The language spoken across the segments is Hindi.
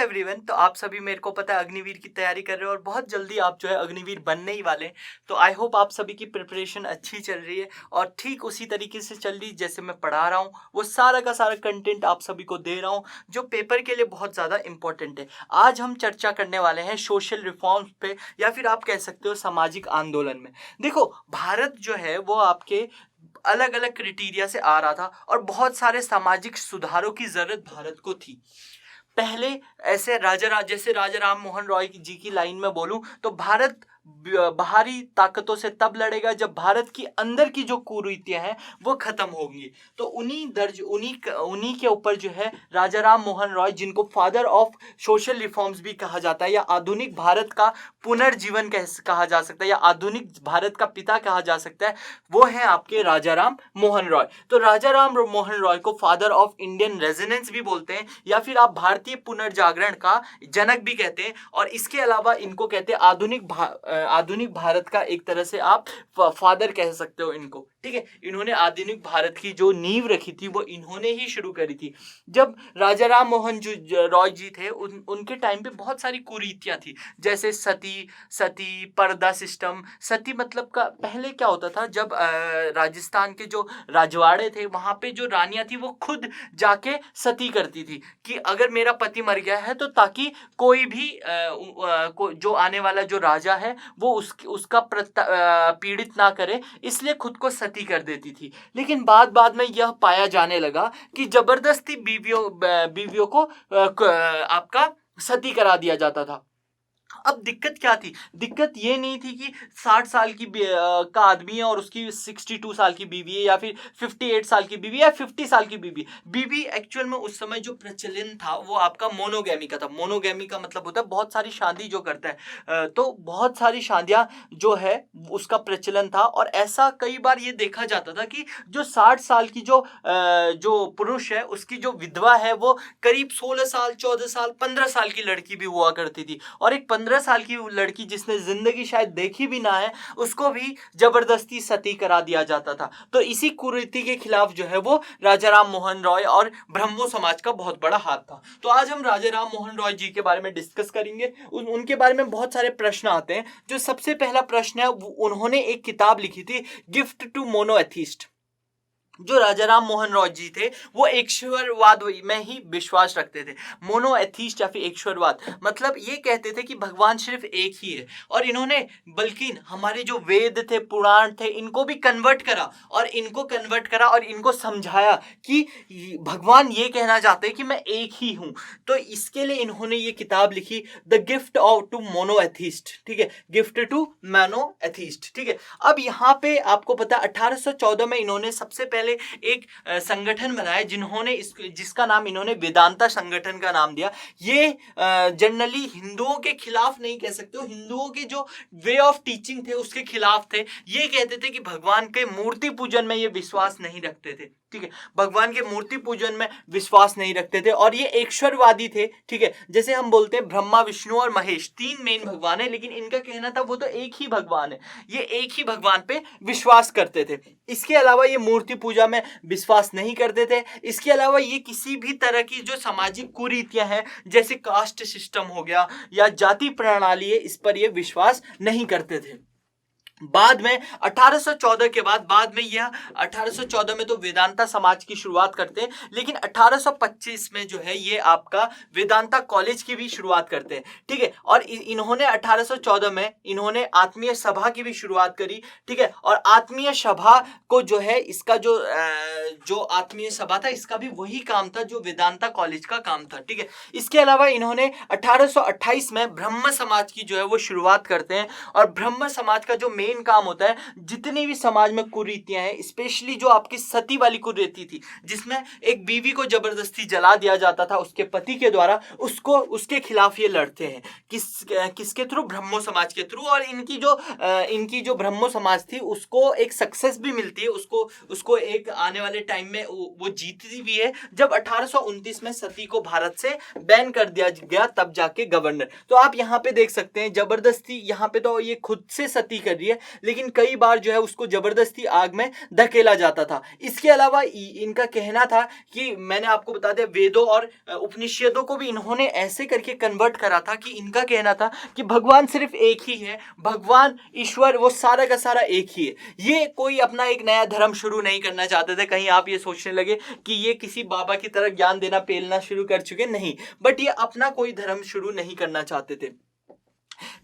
एवरीवन। तो आप सभी मेरे को पता है अग्निवीर की तैयारी कर रहे हो और बहुत जल्दी आप जो है अग्निवीर बनने ही वाले हैं। तो आई होप आप सभी की प्रिपरेशन अच्छी चल रही है और ठीक उसी तरीके से चल रही जैसे मैं पढ़ा रहा हूँ। वो सारा का सारा कंटेंट आप सभी को दे रहा हूँ जो पेपर के लिए बहुत ज़्यादा इंपॉर्टेंट है। आज हम चर्चा करने वाले हैं सोशल रिफॉर्म्स पे या फिर आप कह सकते हो सामाजिक आंदोलन में। देखो, भारत जो है वो आपके अलग अलग क्राइटेरिया से आ रहा था और बहुत सारे सामाजिक सुधारों की जरूरत भारत को थी। पहले ऐसे जैसे राजा राम मोहन रॉय जी की लाइन में बोलूं तो भारत बाहरी ताकतों से तब लड़ेगा जब भारत की अंदर की जो कुरीतियां हैं वो खत्म होंगी। तो उन्हीं के ऊपर जो है राजा राम मोहन रॉय, जिनको फादर ऑफ सोशल रिफॉर्म्स भी कहा जाता है या आधुनिक भारत का पुनर्जीवन कहा जा सकता है या आधुनिक भारत का पिता कहा जा सकता है, वो है आपके राजा राम मोहन रॉय। तो राजा राम मोहन रॉय को फादर ऑफ इंडियन रेजिडेंस भी बोलते हैं या फिर आप भारतीय पुनर्जागरण का जनक भी कहते हैं। और इसके अलावा इनको कहते हैं आधुनिक भारत का एक तरह से आप फादर कह सकते हो इनको, ठीक है। इन्होंने आधुनिक भारत की जो नींव रखी थी वो इन्होंने ही शुरू करी थी। जब राजा राम मोहन रॉय जी थे उनके टाइम पे बहुत सारी कुरीतियां थी, जैसे सती पर्दा सिस्टम। सती मतलब का पहले क्या होता था, जब राजस्थान के जो राजवाड़े थे वहां पे जो रानियां थी वो खुद जाके सती करती थी कि अगर मेरा पति मर गया है तो ताकि कोई भी जो आने वाला जो राजा है वो उसका पीड़ित ना करे, इसलिए खुद को सती कर देती थी। लेकिन बाद में यह पाया जाने लगा कि जबरदस्ती बीवियों को आपका सती करा दिया जाता था। अब दिक्कत क्या थी? दिक्कत ये नहीं थी कि 60 साल की का आदमी है और उसकी 62 साल की बीवी है या फिर 58 साल की बीवी या 50 साल की बीवी एक्चुअल में उस समय जो प्रचलन था वो आपका मोनोगैमी का था। मोनोगैमी का मतलब होता है बहुत सारी शादी जो करता है। तो बहुत सारी शादियां जो है उसका प्रचलन था और ऐसा कई बार ये देखा जाता था कि जो 60 साल की जो पुरुष है उसकी जो विधवा है वो करीब 16 साल 14 साल 15 साल की लड़की भी हुआ करती थी और एक 15 साल की लड़की जिसने जिंदगी शायद देखी भी ना है उसको भी जबरदस्ती सती करा दिया जाता था। तो इसी कुरीति के खिलाफ जो है वो राजा राम मोहन रॉय और ब्रह्मो समाज का बहुत बड़ा हाथ था। तो आज हम राजा राम मोहन रॉय जी के बारे में डिस्कस करेंगे। उनके बारे में बहुत सारे प्रश्न आते हैं। जो सबसे पहला प्रश्न है, उन्होंने एक किताब लिखी थी गिफ्ट टू मोनोएथिस्ट। जो राजा राम मोहन रॉय जी थे वो ईश्वरवाद में ही विश्वास रखते थे। मोनोएथिस्ट या फिर ईश्वरवाद मतलब ये कहते थे कि भगवान सिर्फ एक ही है और इन्होंने बल्कि हमारे जो वेद थे पुराण थे इनको भी कन्वर्ट करा और इनको समझाया कि भगवान ये कहना चाहते हैं कि मैं एक ही हूं। तो इसके लिए इन्होंने ये किताब लिखी द गिफ्ट ऑफ टू मोनोएथिस्ट, ठीक है, गिफ्ट टू मोनोएथिस्ट, ठीक है। अब यहाँ पे आपको पता 1814 में इन्होंने सबसे पहले एक संगठन बनाया जिसका नाम इन्होंने वेदांता संगठन का नाम दिया। ये जनरली हिंदुओं के खिलाफ नहीं कह सकते हो, हिंदुओं के जो वे ऑफ टीचिंग थे उसके खिलाफ थे। ये कहते थे कि भगवान के मूर्ति पूजन में ये विश्वास नहीं रखते थे, ठीक है, भगवान के मूर्ति पूजन में विश्वास नहीं रखते थे और ये ईश्वरवादी थे, ठीक है। जैसे हम बोलते हैं ब्रह्मा विष्णु और महेश 3 मेन भगवान है, लेकिन इनका कहना था वो तो एक ही भगवान है, ये एक ही भगवान पे विश्वास करते थे। इसके अलावा ये मूर्ति पूजा में विश्वास नहीं करते थे। इसके अलावा ये किसी भी तरह की जो सामाजिक कुरीतियां हैं जैसे कास्ट सिस्टम हो गया या जाति प्रणाली है, इस पर ये विश्वास नहीं करते थे। बाद में 1814 के बाद में यह 1814 में तो वेदांता समाज की शुरुआत करते हैं, लेकिन 1825 में जो है ये आपका वेदांता कॉलेज की भी शुरुआत करते हैं, ठीक है। और इन्होंने 1814 में इन्होंने आत्मीय सभा की भी शुरुआत करी, ठीक है। और आत्मीय सभा को जो है इसका जो आत्मीय सभा था इसका भी वही काम था जो वेदांता कॉलेज का काम था, ठीक है। इसके अलावा इन्होंने 1828 में ब्रह्म समाज की जो है वो शुरुआत करते हैं और ब्रह्म समाज का जो मेन काम होता है जितनी भी समाज में कुरीतियां हैं, स्पेशली जो आपकी सती वाली कुरीति थी जिसमें एक बीवी को जबरदस्ती जला दिया जाता था उसके पति के द्वारा, उसके खिलाफ ये लड़ते हैं। किसके थ्रू? ब्रह्मो समाज के थ्रू। और इनकी जो ब्रह्मो समाज थी उसको एक सक्सेस भी मिलती है, उसको एक आने वाले टाइम में वो जीतती भी है जब 1829 में सती को भारत से बैन कर दिया गया, तब जाके गवर्नर। तो आप यहाँ पे देख सकते हैं जबरदस्ती, यहाँ पे तो ये खुद से सती कर रही है है, लेकिन कई बार जो है उसको जबरदस्ती आग में धकेला जाता था। इसके अलावा इनका कहना था कि मैंने आपको बता दिया, वेदों और उपनिषदों को भी इन्होंने ऐसे करके कन्वर्ट करा था कि इनका कहना था कि भगवान सिर्फ एक ही है, भगवान ईश्वर वो सारा का सारा एक ही है। ये कोई अपना एक नया धर्म शुरू नहीं करना चाहते थे। कहीं आप ये सोचने लगे कि ये किसी बाबा की तरह ज्ञान देना पेलना शुरू कर चुके, नहीं, बट ये अपना कोई धर्म शुरू नहीं करना चाहते थे।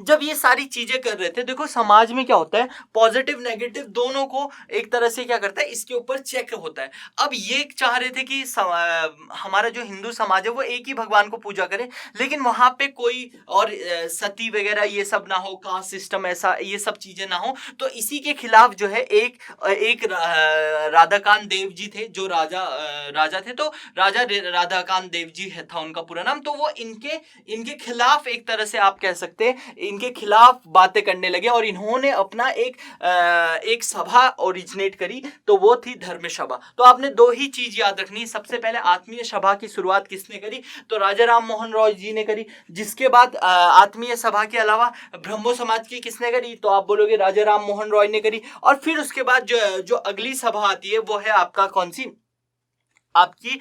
जब ये सारी चीजें कर रहे थे, देखो समाज में क्या होता है, पॉजिटिव नेगेटिव दोनों को एक तरह से क्या करता है, इसके ऊपर चेक होता है। अब ये चाह रहे थे कि हमारा जो हिंदू समाज है वो एक ही भगवान को पूजा करे, लेकिन वहां पे कोई और सती वगैरह ये सब ना हो, कास्ट सिस्टम ऐसा ये सब चीजें ना हो। तो इसी के खिलाफ जो है एक राधाकांत देव जी थे, जो राजा थे। तो राजा राधाकांत देव जी था उनका पूरा नाम। तो वो इनके खिलाफ एक तरह से आप कह सकते हैं, इनके खिलाफ बातें करने लगे और इन्होंने अपना एक सभा ओरिजिनेट करी, तो वो थी धर्म सभा। तो आपने दो ही चीज याद रखनी। सबसे पहले आत्मीय सभा की शुरुआत किसने करी, तो राजा राम मोहन रॉय जी ने करी। जिसके बाद आत्मीय सभा के अलावा ब्रह्मो समाज की किसने करी, तो आप बोलोगे राजा राम मोहन रॉय ने करी। और फिर उसके बाद जो अगली सभा आती है वो है आपका कौन सी, आपकी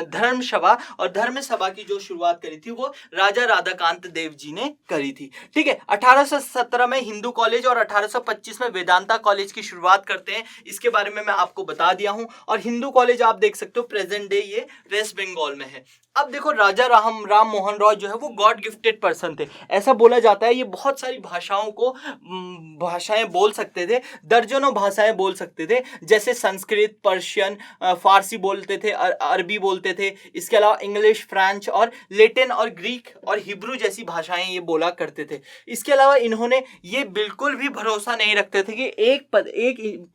धर्म सभा। और धर्म सभा की जो शुरुआत करी थी वो राजा राधाकांत देव जी ने करी थी। ठीक है, 1817 में हिंदू कॉलेज और 1825 में वेदांता कॉलेज की शुरुआत करते हैं। इसके बारे में मैं आपको बता दिया हूं। और हिंदू कॉलेज आप देख सकते हो प्रेजेंट डे ये वेस्ट बंगाल में है। अब देखो, राजा राम मोहन रॉय जो है वो गॉड गिफ्टेड पर्सन थे, ऐसा बोला जाता है। ये बहुत सारी भाषाएं बोल सकते थे, दर्जनों भाषाएं बोल सकते थे, जैसे संस्कृत, पर्शियन, फारसी बोलते थे, अरबी बोलते थे। इसके अलावा इंग्लिश, फ्रेंच और लैटिन और ग्रीक और हिब्रू जैसी भाषाएं ये बोला करते थे। इसके अलावा इन्होंने ये बिल्कुल भी भरोसा नहीं रखते थे कि एक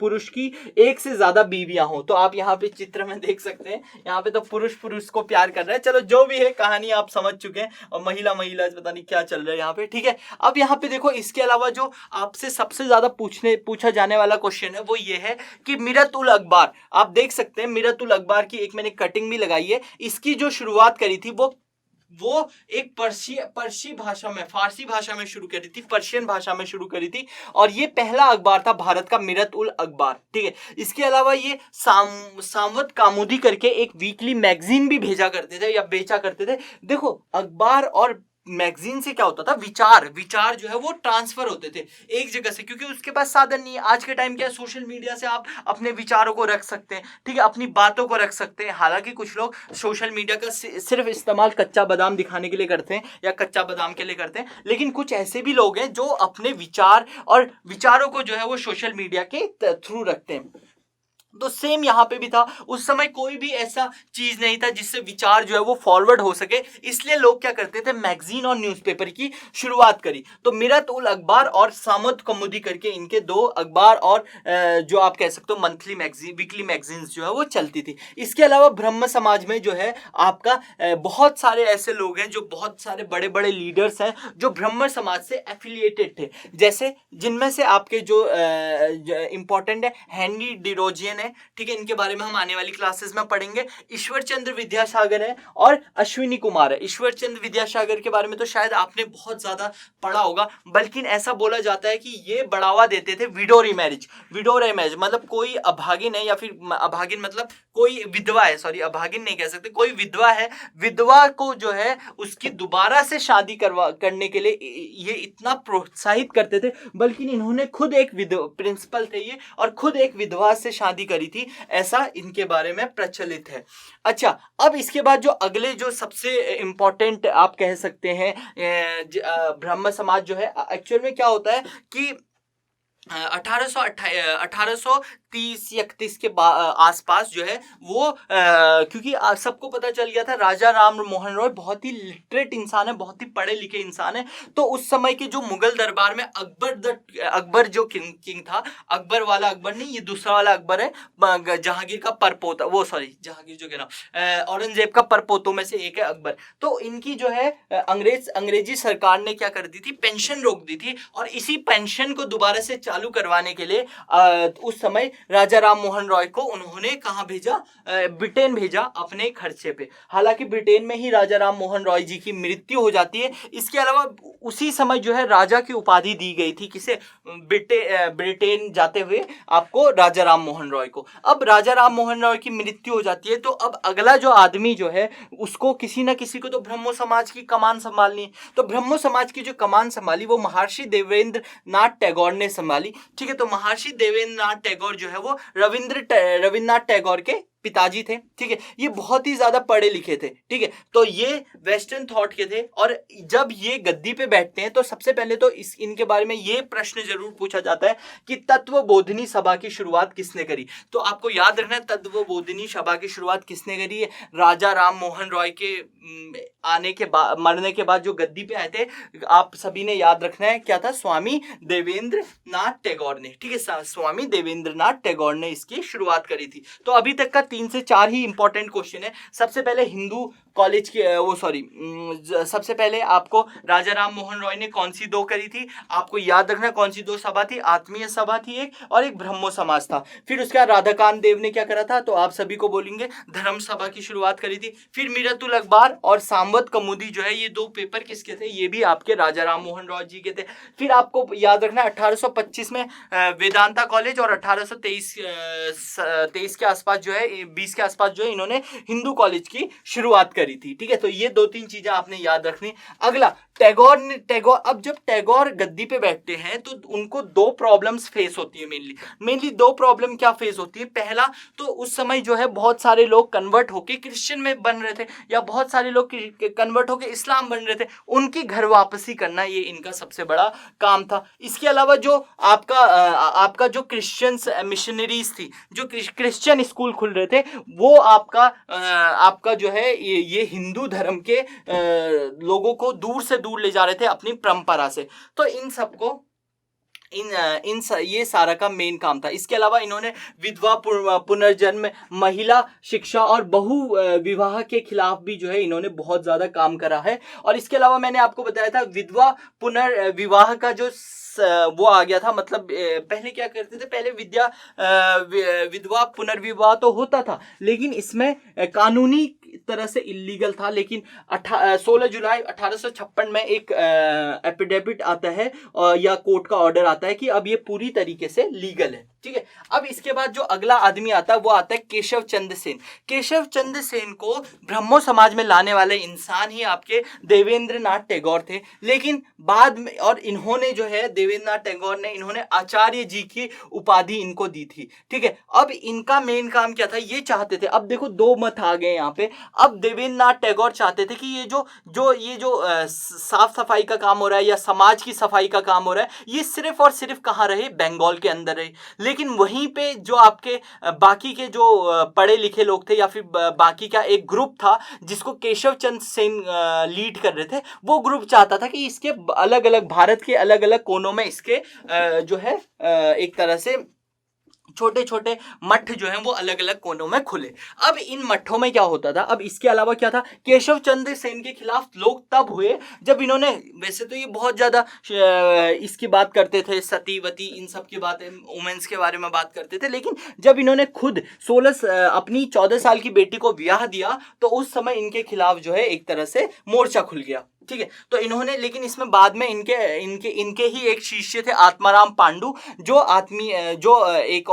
पुरुष की एक से ज्यादा बीवियां हो। तो आप यहाँ पे चित्र में देख सकते हैं, यहाँ पे तो पुरुष को प्यार कर रहा है। चलो जो भी है, कहानी आप समझ चुके हैं। और महिला पता नहीं क्या चल रहा है यहाँ पे। ठीक है, अब यहाँ पे देखो, इसके अलावा जो आपसे सबसे ज्यादा पूछा जाने वाला क्वेश्चन है वो ये है कि मीरत उल अखबार, आप देख सकते हैं मीरत उल अखबार की एक मैंने कटिंग भी लगाई है। इसकी जो शुरुआत करी थी वो एक फारसी भाषा में शुरू करी थी, पर्शियन भाषा में शुरू करी थी। और ये पहला अखबार था भारत का, मीरत उल अखबार। ठीक है, इसके अलावा ये सामवत कामुदी करके एक वीकली मैगजीन भी भेजा करते थे या बेचा करते थे। देखो, अखबार और मैगजीन से क्या होता था, विचार जो है वो ट्रांसफर होते थे एक जगह से, क्योंकि उसके पास साधन नहीं है। आज के टाइम क्या है, सोशल मीडिया से आप अपने विचारों को रख सकते हैं, ठीक है, अपनी बातों को रख सकते हैं। हालांकि कुछ लोग सोशल मीडिया का सिर्फ इस्तेमाल कच्चा बादाम दिखाने के लिए करते हैं या कच्चा बादाम के लिए करते हैं, लेकिन कुछ ऐसे भी लोग हैं जो अपने विचार और विचारों को जो है वो सोशल मीडिया के थ्रू रखते हैं। तो सेम यहाँ पे भी था। उस समय कोई भी ऐसा चीज नहीं था जिससे विचार जो है वो फॉरवर्ड हो सके, इसलिए लोग क्या करते थे, मैगजीन और न्यूज़पेपर की शुरुआत करी। तो मीरत उल अखबार और सामद कौमुदी करके इनके दो अखबार और जो आप कह सकते हो मंथली मैगजीन, वीकली मैगजीन्स जो है वो चलती थी। इसके अलावा ब्रह्म समाज में जो है आपका बहुत सारे ऐसे लोग हैं, जो बहुत सारे बड़े बड़े लीडर्स हैं जो ब्रह्म समाज से एफिलिएटेड थे। जैसे जिनमें से आपके जो इंपॉर्टेंट है, हेनरी डिरोजियन है, ठीक है, इनके बारे में हम आने वाली क्लासेस में पढ़ेंगे। ईश्वर चंद्र विद्यासागर है और अश्विनी कुमार है। ईश्वर चंद्र विद्यासागर के बारे में तो शायद आपने बहुत ज्यादा पढ़ा होगा, बल्कि ऐसा बोला जाता है कि ये बढ़ावा देते थे विडो रीमैरिज मतलब कोई अभागिन है, या फिर अभागिन मतलब कोई विधवा है, सॉरी अभागिन नहीं कह सकते, कोई विधवा है, विधवा को जो है उसकी दोबारा से शादी करने के लिए ये इतना प्रोत्साहित करते थे। बल्कि इन्होंने खुद एक प्रिंसिपल थे ये, और खुद एक विधवा से शादी करी थी, ऐसा इनके बारे में प्रचलित है। अच्छा, अब इसके बाद जो अगले जो सबसे इंपॉर्टेंट आप कह सकते हैं ब्रह्म समाज जो है, एक्चुअल में क्या होता है कि 1830-31 के आसपास जो है वो क्योंकि आपको पता चल गया था राजा राम मोहन रॉय बहुत ही लिटरेट इंसान है, बहुत ही पढ़े लिखे इंसान है। तो उस समय के जो मुगल दरबार में अकबर जो किंग था, अकबर वाला अकबर नहीं, ये दूसरा वाला अकबर है, जहांगीर का परपोता, वो सॉरी जहांगीर जो कहना औरंगजेब का परपोतों में से एक है अकबर। तो इनकी जो है अंग्रेजी सरकार ने क्या कर दी थी, पेंशन रोक दी थी। और इसी पेंशन को दोबारा से चालू करवाने के लिए उस समय राजा राम मोहन रॉय को उन्होंने कहां भेजा, ब्रिटेन भेजा अपने खर्चे पे। हालांकि ब्रिटेन में ही राजा राम मोहन रॉय जी की मृत्यु हो जाती है। इसके अलावा उसी समय जो है राजा की उपाधि दी गई थी किसे, ब्रिटेन जाते हुए आपको राजा राम मोहन रॉय को। अब राजा राम मोहन रॉय की मृत्यु हो जाती है, तो अब अगला जो आदमी जो है उसको किसी ना किसी को तो ब्रह्मो समाज की कमान संभालनी है। तो ब्रह्मो समाज की जो कमान संभाली वो महर्षि देवेंद्र नाथ टैगोर ने संभाली। ठीक है, तो महर्षि देवेंद्र नाथ टैगोर जो है वो रविन्द्रनाथ टैगोर के पिताजी थे। ठीक है, ये बहुत ही ज्यादा पढ़े लिखे थे। ठीक है, तो ये वेस्टर्न थॉट के थे, और जब ये गद्दी पे बैठते हैं तो सबसे पहले तो इनके बारे में ये प्रश्न जरूर पूछा जाता है कि तत्वबोधिनी सभा की शुरुआत किसने करी। तो आपको याद रखना है, तत्वबोधिनी सभा की शुरुआत किसने करी है? राजा राम मोहन रॉय के आने के बाद, मरने के बाद जो गद्दी पे आए थे, आप सभी ने याद रखना है क्या था? स्वामी देवेंद्र नाथ टैगोर ने। ठीक है, स्वामी देवेंद्र नाथ टैगोर ने इसकी शुरुआत करी थी। तो अभी तक का 3 से 4 ही इंपॉर्टेंट क्वेश्चन है। सबसे पहले हिंदू कॉलेज के सबसे पहले आपको राजा राम मोहन रॉय ने कौन सी 2 करी थी? आपको याद रखना कौन सी 2 सभा थी? आत्मीय सभा थी एक, और एक ब्रह्मो समाज था। फिर उसके बाद राधाकांत देव ने क्या करा था? तो आप सभी को बोलेंगे धर्म सभा की शुरुआत करी थी। फिर मीरतुल अखबार और सांवत कमुदी जो है, ये 2 पेपर किसके थे? ये भी आपके राजा राम मोहन रॉय जी के थे। फिर आपको याद रखना 1825 में वेदांता कॉलेज, और 1823 के आसपास जो है, 20 के आसपास जो है, इन्होंने हिंदू कॉलेज की शुरुआत करी थी। ठीक है, तो ये 2-3 चीजें आपने याद रखनी। अगला, टैगोर अब जब टैगोर गद्दी पे बैठते हैं तो उनको 2 प्रॉब्लम्स फेस होती है। मेनली 2 प्रॉब्लम क्या फेस होती है? पहला तो उस समय जो है बहुत सारे लोग कन्वर्ट होके क्रिश्चियन में बन रहे थे, या बहुत सारे लोग कन्वर्ट होके इस्लाम बन रहे थे, उनकी घर वापसी करना ये इनका सबसे बड़ा काम था। इसके अलावा जो आपका जो क्रिश्चियंस मिशनरीज थी, जो क्रिश्चियन स्कूल खुल रहे थे, वो आपका जो है ये हिंदू धर्म के लोगों को दूर से दूर ले जा रहे थे अपनी परंपरा से। तो इन सबको ये सारा का मेन काम था। इसके अलावा इन्होंने विधवा पुनर्जन्म, महिला शिक्षा और बहु विवाह के खिलाफ भी जो है इन्होंने बहुत ज्यादा काम करा है। और इसके अलावा मैंने आपको बताया था विधवा पुनर्विवाह का जो वो आ गया था, मतलब पहले क्या करते थे? पहले विधवा पुनर्विवाह तो होता था, लेकिन इसमें कानूनी तरह से इलीगल था। लेकिन 16 जुलाई 1856 में एक एफिडेविट आता है या कोर्ट का ऑर्डर आता है कि अब ये पूरी तरीके से लीगल है। ठीक है, अब इसके बाद जो अगला आदमी आता है वो आता है केशव चंद्र सेन। केशव चंद्र सेन को ब्रह्मो समाज में लाने वाले इंसान ही आपके देवेंद्र नाथ टैगोर थे। लेकिन बाद में, और इन्होंने जो है देवेंद्र नाथ टैगोर ने इन्होंने आचार्य जी की उपाधि इनको दी थी। ठीक है, अब इनका मेन काम क्या था? ये चाहते थे, अब देखो 2 मत आ गए यहाँ पे। अब देवेंद्र नाथ टैगोर चाहते थे कि ये जो साफ सफाई का काम हो रहा है या समाज की सफाई का काम हो रहा है, ये सिर्फ और सिर्फ कहाँ रहे? बंगाल के अंदर रहे। लेकिन वहीं पे जो आपके बाकी के जो पढ़े लिखे लोग थे, या फिर बाकी का एक ग्रुप था जिसको केशव चंद्र सेन लीड कर रहे थे, वो ग्रुप चाहता था कि इसके अलग अलग, भारत के अलग अलग कोनों में इसके जो है एक तरह से छोटे छोटे मठ जो हैं वो अलग अलग कोनों में खुले। अब इन मठों में क्या होता था? अब इसके अलावा क्या था? केशव चंद्र सेन के खिलाफ लोग तब हुए जब इन्होंने, वैसे तो ये बहुत ज्यादा इसकी बात करते थे, सतीवती इन सब की बातें, वुमेन्स के बारे में बात करते थे, लेकिन जब इन्होंने खुद अपनी 14 साल की बेटी को ब्याह दिया तो उस समय इनके खिलाफ जो है एक तरह से मोर्चा खुल गया। ठीक है, तो इन्होंने, लेकिन इसमें बाद में इनके ही एक शिष्य थे आत्माराम पांडु, जो एक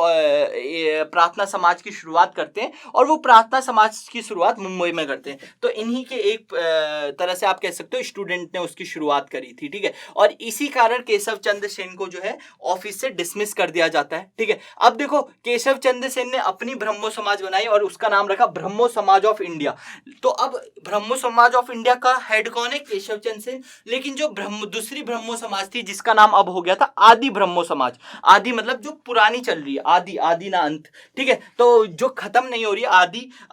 प्रार्थना समाज की शुरुआत करते हैं, और वो प्रार्थना समाज की शुरुआत मुंबई में करते हैं। तो इन्हीं के एक तरह से आप कह सकते हो स्टूडेंट ने उसकी शुरुआत करी थी। ठीक है, और इसी कारण केशव चंद्र सेन को जो है ऑफिस से डिसमिस कर दिया जाता है। ठीक है, अब देखो केशव चंद्र सेन ने अपनी ब्रह्मो समाज बनाई और उसका नाम रखा ब्रह्मो समाज ऑफ इंडिया। तो अब ब्रह्मो समाज ऑफ इंडिया का हेड कौन है? केशव चंद्र सेन। लेकिन जो दूसरी ब्रह्मो समाज थी जिसका नाम अब हो गया था आदि ब्रह्मो समाज, आदि मतलब जो पुरानी चल रही है, आदि ना अंत। ठीक है, तो जो खत्म नहीं हो रही है,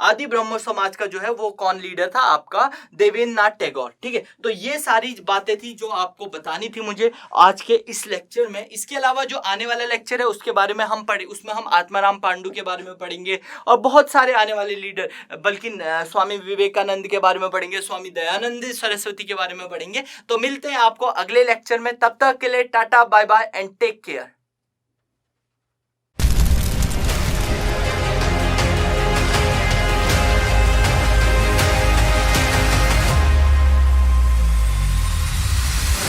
आदि ब्रह्मो समाज का जो है वो कौन लीडर था? आपका देवेंद्र नाथ टैगोर। ठीक है, तो ये सारी बातें थी जो आपको बतानी थी मुझे आज के इस लेक्चर में। इसके अलावा जो आने वाला लेक्चर है उसके बारे में उसमें हम आत्माराम पांडु के बारे में पढ़ेंगे, और बहुत सारे आने वाले लीडर, बल्कि स्वामी विवेकानंद के बारे में पढ़ेंगे, स्वामी दयानंद सरस्वती के बारे में पढ़ेंगे। तो मिलते हैं आपको अगले लेक्चर में, तब तक के लिए tata bye bye and take care.